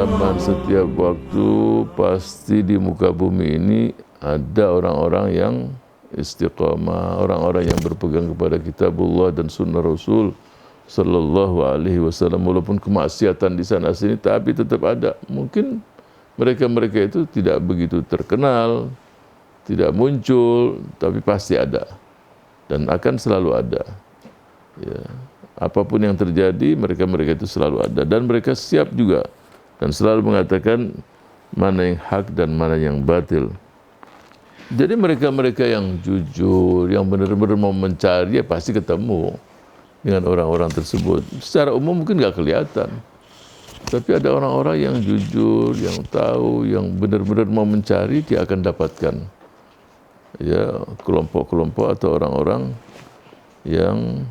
zaman, setiap waktu pasti di muka bumi ini ada orang-orang yang istiqamah, orang-orang yang berpegang kepada kitabullah dan sunnah Rasul sallallahu alaihi wasallam. Walaupun kemaksiatan di sana sini, tapi tetap ada. Mungkin mereka-mereka itu tidak begitu terkenal, tidak muncul, tapi pasti ada dan akan selalu ada. Ya, apapun yang terjadi, mereka-mereka itu selalu ada dan mereka siap juga dan selalu mengatakan mana yang hak dan mana yang batil. Jadi mereka-mereka yang jujur, yang benar-benar mau mencari, ya pasti ketemu dengan orang-orang tersebut. Secara umum mungkin nggak kelihatan, tapi ada orang-orang yang jujur, yang tahu, yang benar-benar mau mencari, dia akan dapatkan. Ya, kelompok-kelompok atau orang-orang yang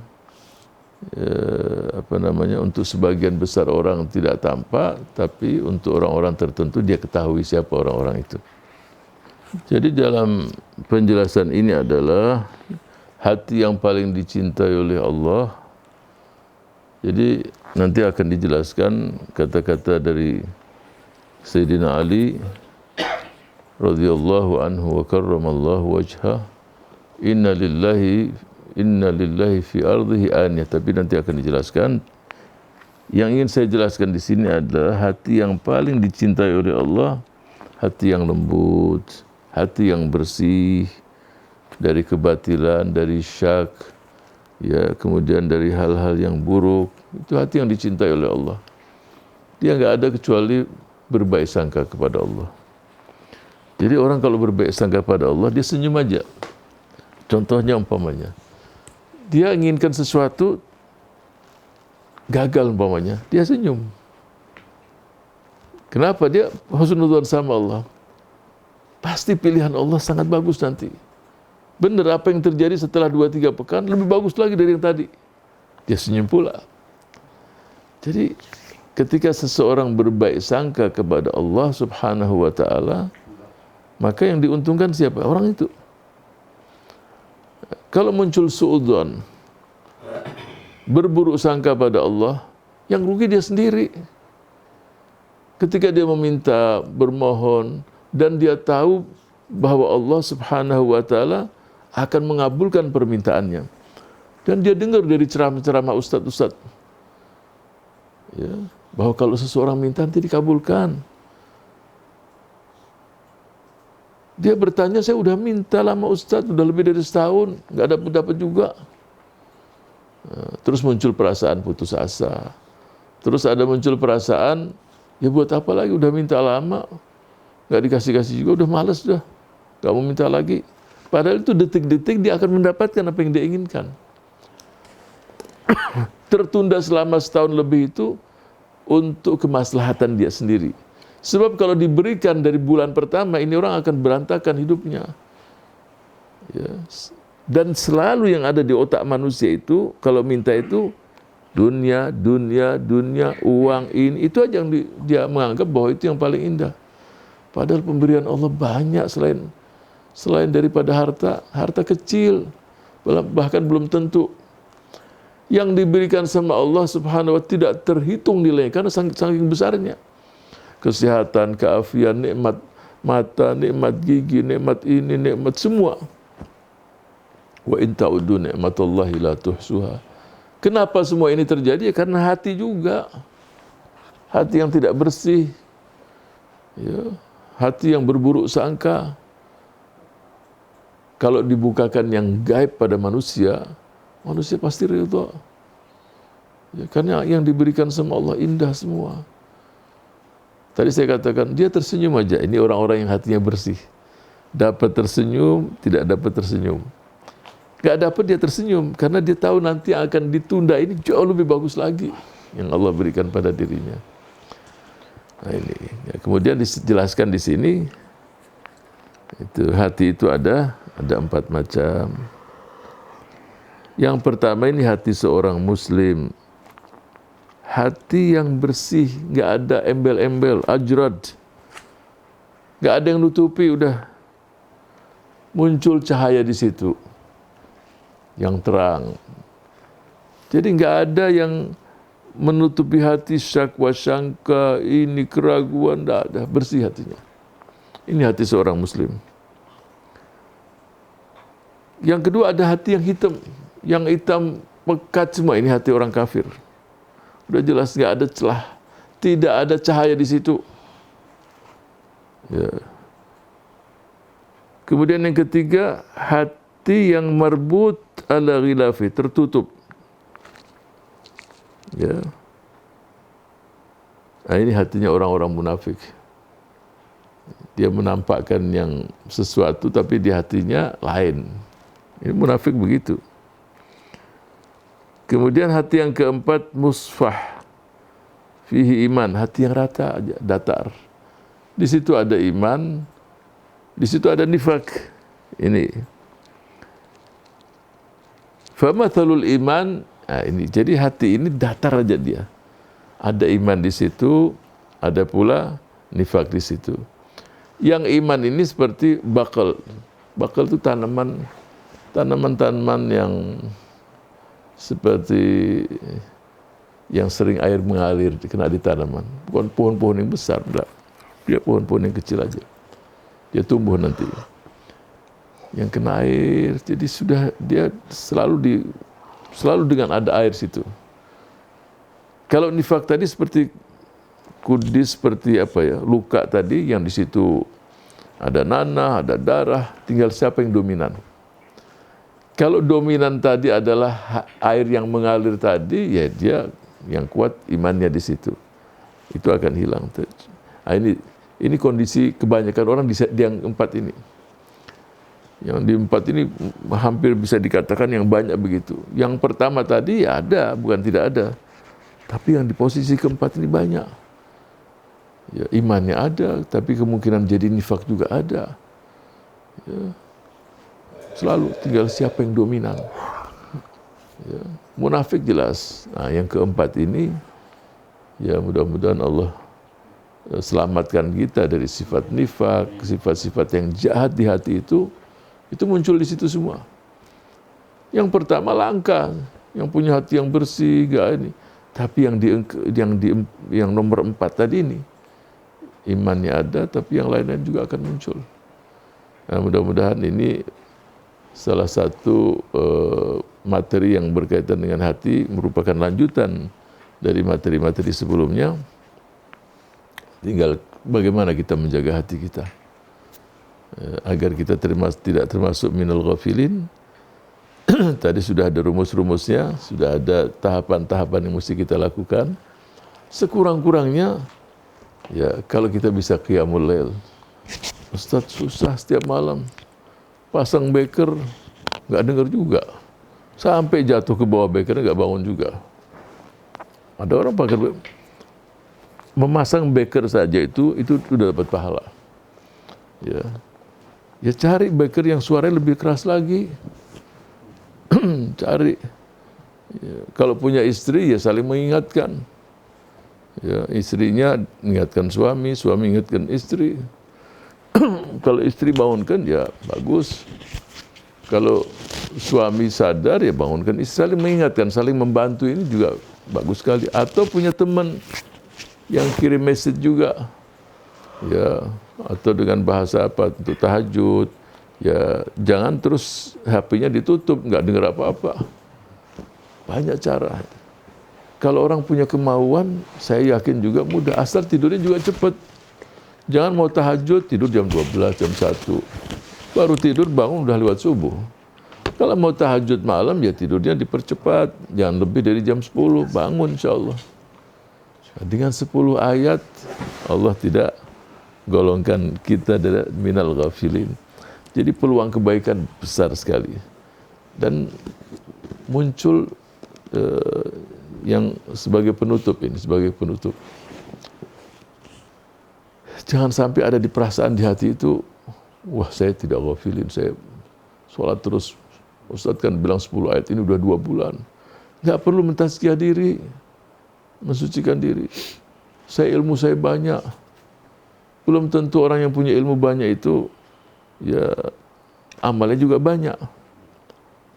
untuk sebagian besar orang tidak tampak, tapi untuk orang-orang tertentu dia ketahui siapa orang-orang itu. Jadi dalam penjelasan ini adalah hati yang paling dicintai oleh Allah. Jadi nanti akan dijelaskan kata-kata dari Sayyidina Ali radhiyallahu anhu wa karramallahu wajhah, inna lillahi fi ardihi aniyah. Tapi nanti akan dijelaskan. Yang ingin saya jelaskan di sini adalah hati yang paling dicintai oleh Allah, hati yang lembut, hati yang bersih dari kebatilan, dari syak, ya, kemudian dari hal-hal yang buruk. Itu hati yang dicintai oleh Allah. Dia nggak ada kecuali berbaik sangka kepada Allah. Jadi orang kalau berbaik sangka pada Allah, dia senyum aja. Contohnya umpamanya, dia inginkan sesuatu, gagal umpamanya, dia senyum. Kenapa? Dia husnudzon sama Allah. Pasti pilihan Allah sangat bagus nanti. Benar apa yang terjadi setelah 2-3 pekan, lebih bagus lagi dari yang tadi. Dia senyum pula. Jadi ketika seseorang berbaik sangka kepada Allah subhanahu wa ta'ala, maka yang diuntungkan siapa? Orang itu. Kalau muncul suudzon, berburuk sangka pada Allah, yang rugi dia sendiri. Ketika dia meminta, bermohon, dan dia tahu bahwa Allah subhanahu wa ta'ala akan mengabulkan permintaannya. Dan dia dengar dari ceramah-ceramah ustadz-ustadz, ya, bahwa kalau seseorang minta nanti dikabulkan. Dia bertanya, saya udah minta lama Ustadz, udah lebih dari setahun, nggak dapat juga. Terus muncul perasaan putus asa. Terus ada muncul perasaan, ya buat apa lagi, udah minta lama, nggak dikasih-kasih juga, udah malas dah, nggak mau minta lagi. Padahal itu detik-detik dia akan mendapatkan apa yang dia inginkan. Tertunda selama setahun lebih itu untuk kemaslahatan dia sendiri. Sebab kalau diberikan dari bulan pertama, ini orang akan berantakan hidupnya. Ya. Dan selalu yang ada di otak manusia itu, kalau minta itu, dunia, uang ini, itu aja yang dia menganggap bahwa itu yang paling indah. Padahal pemberian Allah banyak selain daripada harta kecil, bahkan belum tentu. Yang diberikan sama Allah subhanahu wa ta'ala tidak terhitung nilainya, karena saking besarnya. Kesehatan, keafian, nikmat mata, nikmat gigi, nikmat ini, nikmat semua. Wa in ta'uddu ni'matallahi la tuhsuha. Kenapa semua ini terjadi? Ya, karena hati juga. Hati yang tidak bersih. Ya, hati yang berburuk sangka. Kalau dibukakan yang gaib pada manusia, manusia pasti ridha. Ya, karena yang diberikan sama Allah indah semua. Tadi saya katakan, dia tersenyum aja. Ini orang-orang yang hatinya bersih. Dapat tersenyum, tidak dapat tersenyum. Gak dapat dia tersenyum, karena dia tahu nanti akan ditunda, ini jauh lebih bagus lagi yang Allah berikan pada dirinya. Nah ini, ya, kemudian dijelaskan di sini, itu hati itu ada 4 macam. Yang pertama ini hati seorang muslim. Hati yang bersih, nggak ada embel-embel, ajrad, nggak ada yang nutupi, udah muncul cahaya di situ yang terang. Jadi nggak ada yang menutupi hati syakwa syangka, ini keraguan, tidak ada, bersih hatinya. Ini hati seorang muslim. Yang kedua ada hati yang hitam. Yang hitam pekat semua, ini hati orang kafir. Udah jelas nggak ada celah, tidak ada cahaya di situ. Ya. Kemudian yang ketiga, hati yang marbut ala ghilafi, tertutup. Ya. Nah, ini hatinya orang-orang munafik. Dia menampakkan yang sesuatu tapi di hatinya lain. Ini munafik begitu. Kemudian hati yang keempat, musfah fihi iman, hati yang rata aja, datar. Di situ ada iman, di situ ada nifak. Ini. Famathalul iman, nah ini. Jadi hati ini datar aja dia. Ada iman di situ, ada pula nifak di situ. Yang iman ini seperti bakal. Bakal itu tanaman-tanaman yang seperti yang sering air mengalir kena di tanaman. Bukan pohon-pohon yang besar, enggak. Dia pohon-pohon yang kecil aja. Dia tumbuh nanti. Yang kena air, jadi sudah dia selalu dengan ada air situ. Kalau nifak tadi seperti kudis, seperti apa ya, luka tadi yang di situ ada nanah, ada darah, tinggal siapa yang dominan. Kalau dominan tadi adalah air yang mengalir tadi, ya dia yang kuat imannya di situ. Itu akan hilang. Nah, ini kondisi kebanyakan orang di yang empat ini. Yang di empat ini hampir bisa dikatakan yang banyak begitu. Yang pertama tadi ya ada, bukan tidak ada. Tapi yang di posisi keempat ini banyak. Ya, imannya ada, tapi kemungkinan jadi nifak juga ada. Ya. Selalu tinggal siapa yang dominan. Ya. Munafik jelas. Nah, yang keempat ini, ya mudah-mudahan Allah selamatkan kita dari sifat nifak, sifat-sifat yang jahat di hati itu muncul di situ semua. Yang pertama langka, yang punya hati yang bersih, gak ini. Tapi yang nomor 4 tadi ini, imannya ada, tapi yang lain-lain juga akan muncul. Nah, mudah-mudahan ini salah satu materi yang berkaitan dengan hati, merupakan lanjutan dari materi-materi sebelumnya. Tinggal bagaimana kita menjaga hati kita agar kita tidak termasuk minal ghafilin. Tadi sudah ada rumus-rumusnya, sudah ada tahapan-tahapan yang mesti kita lakukan. Sekurang-kurangnya, ya kalau kita bisa qiyamul lail. Ustaz susah setiap malam, pasang beker, nggak dengar juga. Sampai jatuh ke bawah bekernya nggak bangun juga. Ada orang pakai memasang beker saja itu sudah dapat pahala. Ya cari beker yang suaranya lebih keras lagi. Cari. Ya, kalau punya istri ya saling mengingatkan. Ya, istrinya mengingatkan suami, suami mengingatkan istri. Kalau istri bangunkan ya bagus. Kalau suami sadar ya bangunkan istri, saling mengingatkan, saling membantu, ini juga bagus sekali. Atau punya teman yang kirim message juga. Ya, atau dengan bahasa apa untuk tahajud. Ya, jangan terus HP-nya ditutup, nggak dengar apa-apa. Banyak cara. Kalau orang punya kemauan, saya yakin juga mudah. Asal tidurnya juga cepat. Jangan mau tahajud, tidur jam 12, jam 1. Baru tidur, bangun udah lewat subuh. Kalau mau tahajud malam, ya tidurnya dipercepat. Jangan lebih dari jam 10, bangun insyaAllah. Dengan 10 ayat, Allah tidak golongkan kita dari minal ghafilin. Jadi peluang kebaikan besar sekali. Dan muncul yang sebagai penutup ini, sebagai penutup. Jangan sampai ada di perasaan di hati itu, wah saya tidak ghafilin, saya sholat terus. Ustaz kan bilang 10 ayat ini udah 2 bulan. Nggak perlu mentazkiyah diri, mensucikan diri. Ilmu saya banyak. Belum tentu orang yang punya ilmu banyak itu ya amalnya juga banyak.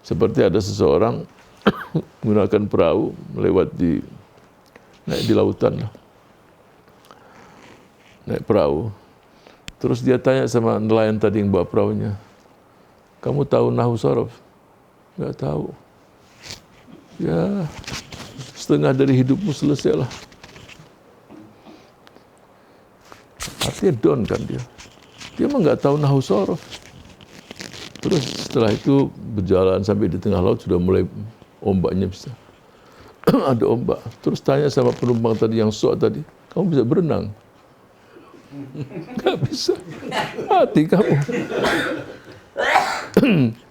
Seperti ada seseorang menggunakan perahu melewat di naik di lautan lah. Naik perahu. Terus dia tanya sama nelayan tadi yang bawa perahunya, kamu tahu nahwu sorof? Nggak tahu. Ya, setengah dari hidupmu selesai lah. Artinya down kan dia. Dia mah nggak tahu nahwu sorof. Terus setelah itu berjalan sampai di tengah laut sudah mulai ombaknya bisa. Ada ombak. Terus tanya sama penumpang tadi yang sok tadi, kamu bisa berenang? Nggak bisa. Mati kamu.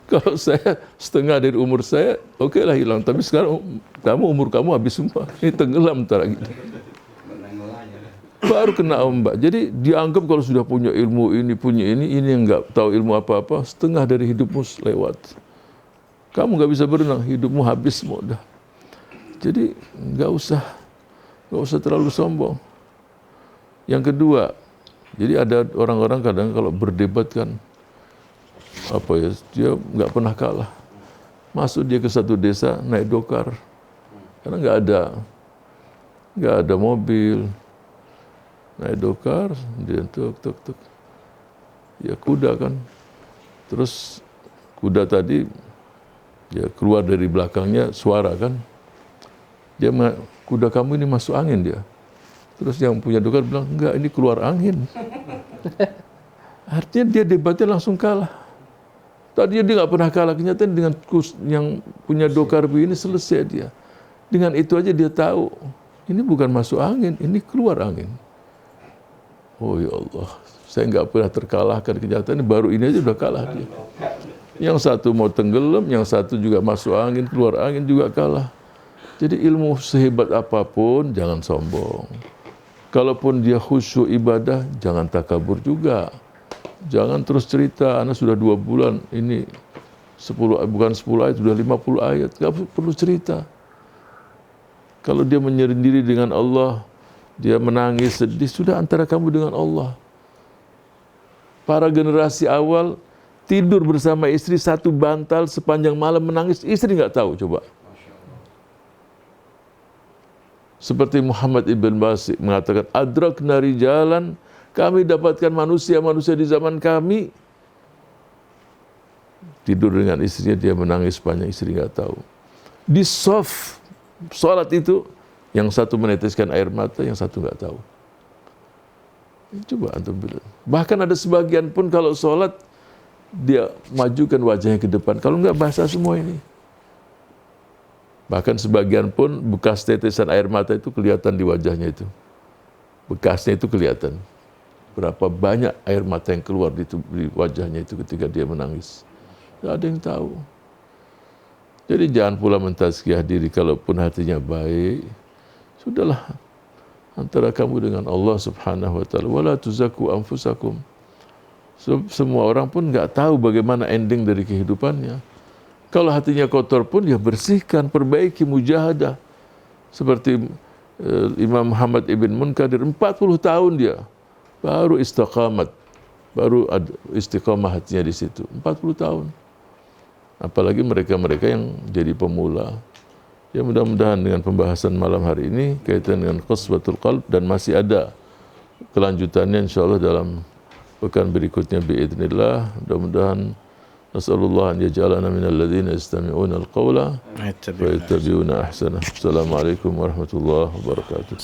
Kalau saya setengah dari umur saya, oke lah hilang. Tapi sekarang umur kamu habis semua. Ini tenggelam ntar lagi. Baru kena ombak. Jadi dianggap kalau sudah punya ilmu ini, yang nggak tahu ilmu apa-apa, setengah dari hidupmu lewat. Kamu nggak bisa berenang, hidupmu habis semua dah. Jadi nggak usah terlalu sombong. Yang kedua, jadi ada orang-orang kadang kalau berdebat kan, dia nggak pernah kalah. Masuk dia ke satu desa naik dokar, karena nggak ada mobil. Naik dokar, dia tuk. Ya kuda kan. Terus kuda tadi, ya keluar dari belakangnya suara kan. Kuda kamu ini masuk angin dia. Terus yang punya dokar bilang, enggak, ini keluar angin. Artinya dia debatnya langsung kalah. Tadinya dia nggak pernah kalah, kenyataan dengan yang punya dokar ini selesai dia. Dengan itu aja dia tahu, ini bukan masuk angin, ini keluar angin. Oh ya Allah, saya nggak pernah terkalahkan, kenyataan baru ini aja udah kalah dia. Yang satu mau tenggelam, yang satu juga masuk angin, keluar angin juga kalah. Jadi ilmu sehebat apapun jangan sombong. Kalaupun dia khusyuk ibadah, jangan takabur juga. Jangan terus cerita, anak sudah 2 bulan, ini 10 ayat, sudah 50 ayat. Nggak perlu cerita. Kalau dia menyendiri dengan Allah, dia menangis, sedih, sudah antara kamu dengan Allah. Para generasi awal tidur bersama istri satu bantal sepanjang malam menangis, istri nggak tahu, coba. Seperti Muhammad ibn Basir mengatakan, adrakna rijalan, kami dapatkan manusia-manusia di zaman kami. Tidur dengan istrinya, dia menangis sepanjang, istri nggak tahu. Di soft sholat itu, yang satu meneteskan air mata, yang satu nggak tahu. Coba antum bilang. Bahkan ada sebagian pun kalau sholat, dia majukan wajahnya ke depan. Kalau nggak basah semua ini. Bahkan sebagian pun bekas tetesan air mata itu kelihatan di wajahnya itu. Bekasnya itu kelihatan. Berapa banyak air mata yang keluar di wajahnya itu ketika dia menangis. Nggak ada yang tahu. Jadi jangan pula mentazkiyah diri kalaupun hatinya baik. Sudahlah, antara kamu dengan Allah subhanahu wa ta'ala. Wala tuzaku anfusakum. Semua orang pun nggak tahu bagaimana ending dari kehidupannya. Kalau hatinya kotor pun, ya bersihkan, perbaiki, mujahadah. Seperti Imam Muhammad ibn Munkadir, 40 tahun dia. Baru istiqamat. Baru istiqamah hatinya di situ. 40 tahun. Apalagi mereka-mereka yang jadi pemula. Ya mudah-mudahan dengan pembahasan malam hari ini kaitan dengan qaswatul qalb, dan masih ada kelanjutannya insyaallah dalam pekan berikutnya biidznillah. Mudah-mudahan nasallallahu an yaj'alana minal ladzina yastami'una al-qawla wa yattabi'una ahsana. Assalamualaikum warahmatullahi wabarakatuh.